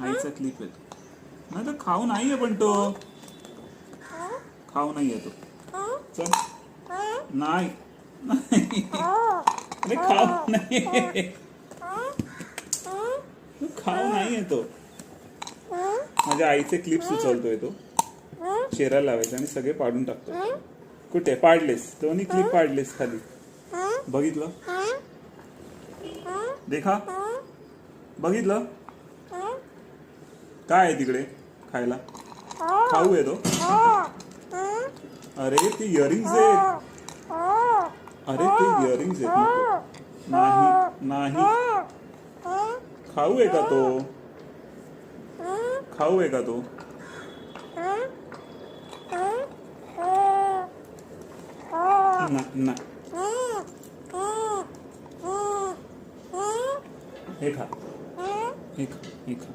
आईचा क्लिप येतो. नाही तर खाऊ नाहीये पण तो खाऊ नाही येतो. चल नाही अरे खाऊ नाही खाऊ नाही येतो. माझ्या आईचे क्लिप सुचवतोय तो. चेहरा लावायचा आणि सगळे पाडून टाकतो. कुठे पाडलेस? दोन्ही क्लिप पाडलेस खाली. बघितलं? देखा बघितलं? काय आहे तिकडे खायला? खाऊ येतो. अरे ते इयरिंग्स आहेत. अरे ते इयरिंग्स आहेत. नाही नाही खाऊ आहे का तो? खाऊ आहे का तो? ना हे खा हे खा हे खा.